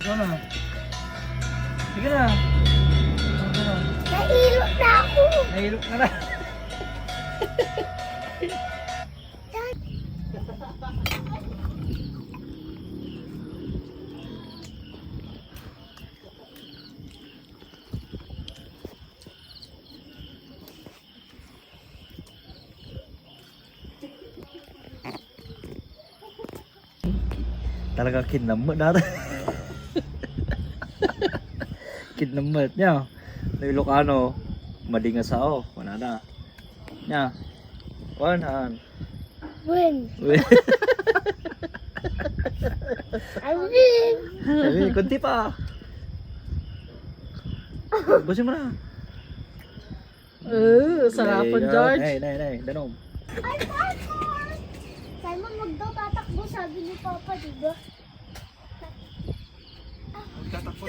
Ikaw na. Sige na. Nahilok na ako. Nahilok ka na. Talaga kinamot natin. Kinamot niya. Na Ilocano, madingas ako. Wala na. Nya. Wanan. Win. Uy. I win. Sabi, kunti pa. Busin mo na. Sarapon, George. Nay, danom. Ay, Simon! Simon, wag daw tatakbo, sabi ni Papa, diba? Tatakbo.